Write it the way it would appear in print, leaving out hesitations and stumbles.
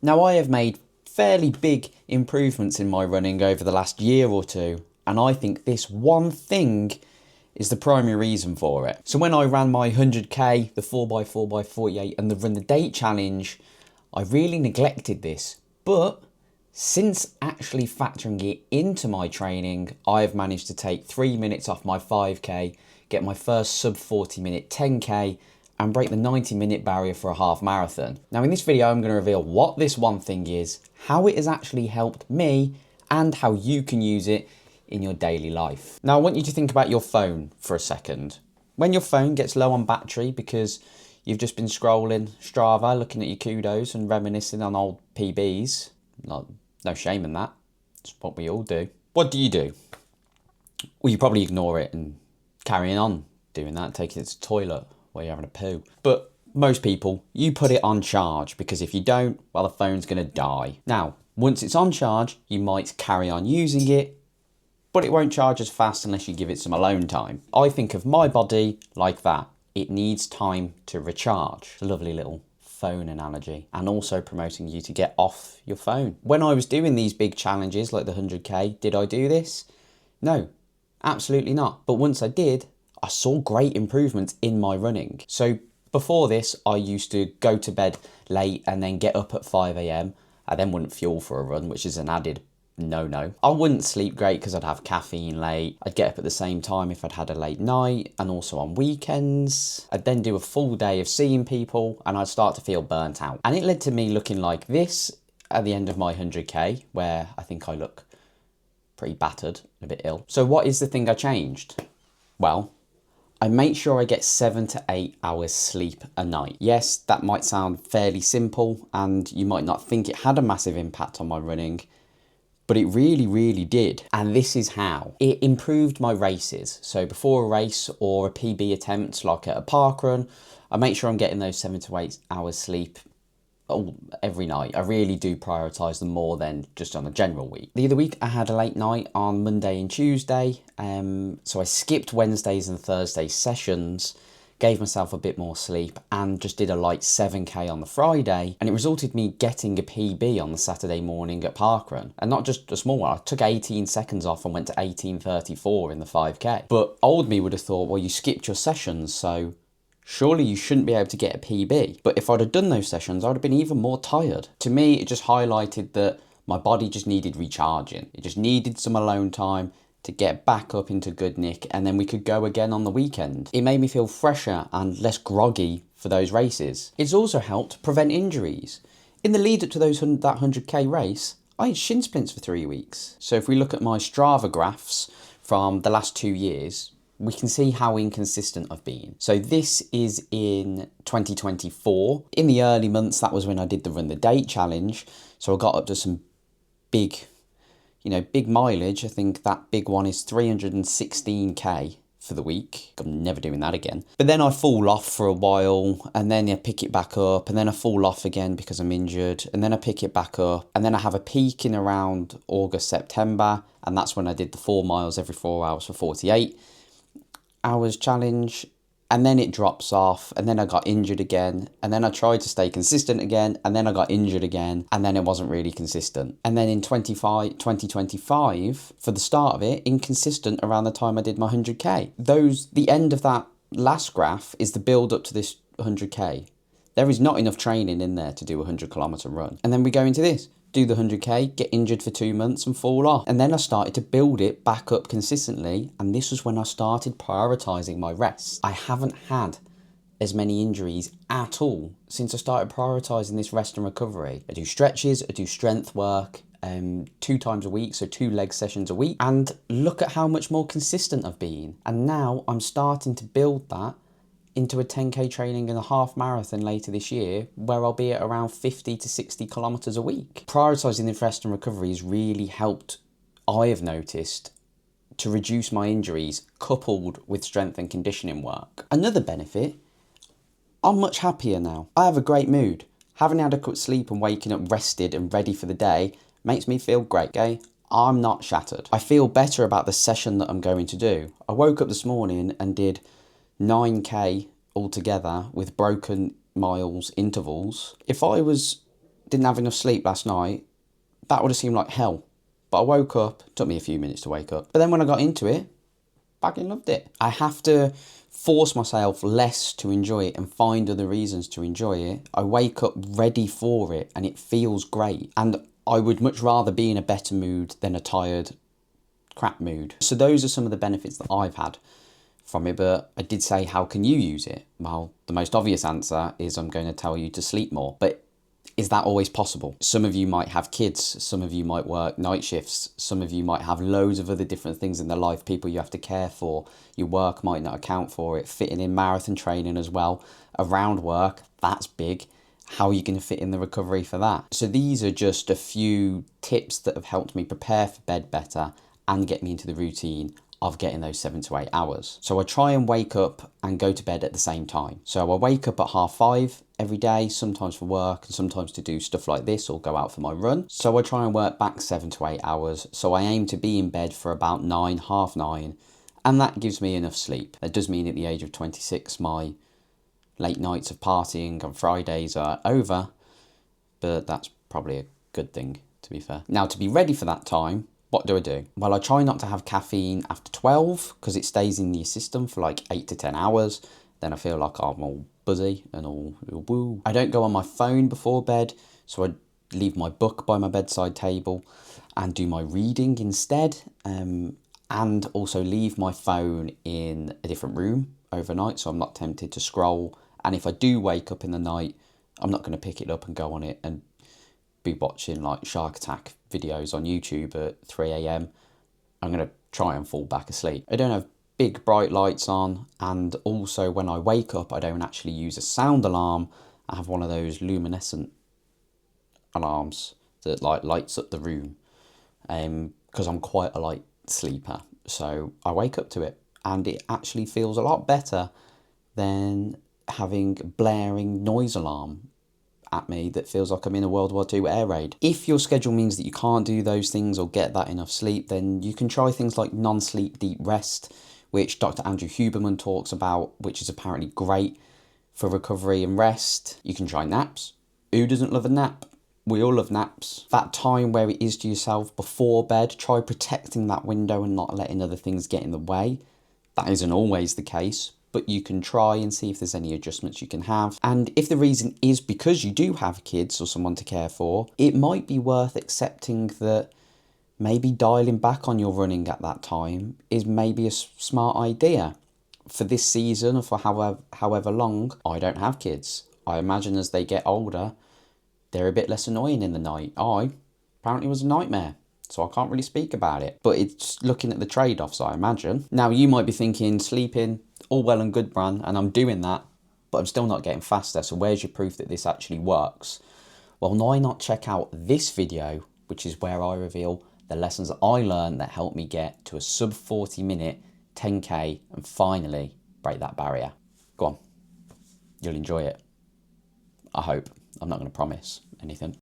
Now, I have made fairly big improvements in my running over the last year or two, and I think this one thing is the primary reason for it. So when I ran my 100k, the 4x4x48 and the Run the Date challenge, I really neglected this. But since actually factoring it into my training, I've managed to take 3 minutes off my 5k, get my first sub 40 minute 10k, and break the 90-minute barrier for a half marathon. Now in this video, I'm going to reveal what this one thing is, how it has actually helped me, and how you can use it in your daily life. Now I want you to think about your phone for a second. When your phone gets low on battery because you've just been scrolling Strava, looking at your kudos and reminiscing on old PBs, no shame in that, it's what we all do. What do? Well, you probably ignore it and carry on doing that, taking it to the toilet while you're having a poo. But most people, you put it on charge, because if you don't, well, the phone's gonna die. Now, once it's on charge, you might carry on using it, but it won't charge as fast unless you give it some alone time. I think of my body like that. It needs time to recharge. It's a lovely little phone analogy, and also promoting you to get off your phone. When I was doing these big challenges like the 100k, did I do this? No, absolutely not. But once I did, I saw great improvements in my running. So before this, I used to go to bed late and then get up at 5 a.m. I then wouldn't fuel for a run, which is an added no. I wouldn't sleep great because I'd have caffeine late. I'd get up at the same time if I'd had a late night, and also on weekends. I'd then do a full day of seeing people and I'd start to feel burnt out. And it led to me looking like this at the end of my 100k, where I think I look pretty battered, a bit ill. So what is the thing I changed? Well, I make sure I get 7 to 8 hours sleep a night. Yes, that might sound fairly simple and you might not think it had a massive impact on my running, but it really did. And this is how. It improved my races. So before a race or a PB attempt, like at a park run, I make sure I'm getting those 7 to 8 hours sleep every night. I really do prioritise them more than just on a general week. The other week I had a late night on Monday and Tuesday, so I skipped Wednesdays and Thursday sessions, gave myself a bit more sleep, and just did a light 7k on the Friday, and it resulted in me getting a PB on the Saturday morning at parkrun. And not just a small one, I took 18 seconds off and went to 18:34 in the 5k. But old me would have thought, well, you skipped your sessions, so surely you shouldn't be able to get a PB. But if I'd have done those sessions, I'd have been even more tired. To me, it just highlighted that my body just needed recharging. It just needed some alone time to get back up into good nick, and then we could go again on the weekend. It made me feel fresher and less groggy for those races. It's also helped prevent injuries. In the lead up to that 100k race, I had shin splints for 3 weeks. So if we look at my Strava graphs from the last 2 years, we can see how inconsistent I've been. So this is in 2024. In the early months, that was when I did the Run the Date challenge. So I got up to some big mileage. I think that big one is 316k for the week. I'm never doing that again. But then I fall off for a while, and then I pick it back up, and then I fall off again because I'm injured, and then I pick it back up, and then I have a peak in around August, September, and that's when I did the 4 miles every 4 hours for 48 hours challenge. And then it drops off, and then I got injured again, and then I tried to stay consistent again, and then I got injured again, and then it wasn't really consistent. And then in 2025, for the start of it, inconsistent around the time I did my 100k. The end of that last graph is the build up to this 100k. There is not enough training in there to do a 100-kilometer run. And then we go into this. Do the 100k, get injured for 2 months and fall off. And then I started to build it back up consistently, and this was when I started prioritising my rest. I haven't had as many injuries at all since I started prioritising this rest and recovery. I do stretches, I do strength work 2 times a week, so 2 leg sessions a week, and look at how much more consistent I've been. And now I'm starting to build that into a 10k training and a half marathon later this year, where I'll be at around 50 to 60 kilometers a week. Prioritising the rest and recovery has really helped, I have noticed, to reduce my injuries, coupled with strength and conditioning work. Another benefit, I'm much happier now. I have a great mood. Having adequate sleep and waking up rested and ready for the day makes me feel great, okay? I'm not shattered. I feel better about the session that I'm going to do. I woke up this morning and did 9k altogether with broken miles intervals. If I was didn't have enough sleep last night, that would have seemed like hell. But I woke up, it took me a few minutes to wake up. But then when I got into it, fucking loved it. I have to force myself less to enjoy it and find other reasons to enjoy it. I wake up ready for it and it feels great. And I would much rather be in a better mood than a tired, crap mood. So those are some of the benefits that I've had from it. But I did say, how can you use it? Well, the most obvious answer is I'm going to tell you to sleep more. But is that always possible? Some of you might have kids, some of you might work night shifts, some of you might have loads of other different things in their life, people you have to care for, your work might not account for it, fitting in marathon training as well, around work, that's big. How are you going to fit in the recovery for that? So these are just a few tips that have helped me prepare for bed better and get me into the routine of getting those 7 to 8 hours. So I try and wake up and go to bed at the same time. So I wake up at 5:30 every day, sometimes for work and sometimes to do stuff like this or go out for my run. So I try and work back 7 to 8 hours. So I aim to be in bed for about 9, half 9, and that gives me enough sleep. That does mean at the age of 26, my late nights of partying on Fridays are over, but that's probably a good thing, to be fair. Now, to be ready for that time, what do I do? Well, I try not to have caffeine after 12 because it stays in your system for like 8 to 10 hours. Then I feel like I'm all buzzy and all woo. I don't go on my phone before bed, so I leave my book by my bedside table and do my reading instead. And also leave my phone in a different room overnight so I'm not tempted to scroll. And if I do wake up in the night, I'm not going to pick it up and go on it and be watching like Shark Attack videos on YouTube at 3 a.m. I'm going to try and fall back asleep. I don't have big bright lights on, and also when I wake up I don't actually use a sound alarm. I have one of those luminescent alarms that like lights up the room because I'm quite a light sleeper. So I wake up to it and it actually feels a lot better than having a blaring noise alarm at me that feels like I'm in a World War II air raid. If your schedule means that you can't do those things or get that enough sleep, then you can try things like non-sleep deep rest, which Dr. Andrew Huberman talks about, which is apparently great for recovery and rest. You can try naps. Who doesn't love a nap? We all love naps. That time where it is to yourself before bed, try protecting that window and not letting other things get in the way. That isn't always the case, but you can try and see if there's any adjustments you can have. And if the reason is because you do have kids or someone to care for, it might be worth accepting that maybe dialing back on your running at that time is maybe a smart idea. For this season or for however long, I don't have kids. I imagine as they get older, they're a bit less annoying in the night. I apparently was a nightmare, so I can't really speak about it. But it's looking at the trade-offs, I imagine. Now, you might be thinking, sleeping, all well and good, Bran, and I'm doing that, but I'm still not getting faster, so where's your proof that this actually works? Well, why not check out this video, which is where I reveal the lessons that I learned that helped me get to a sub 40 minute 10K and finally break that barrier. Go on, you'll enjoy it. I hope. I'm not going to promise anything.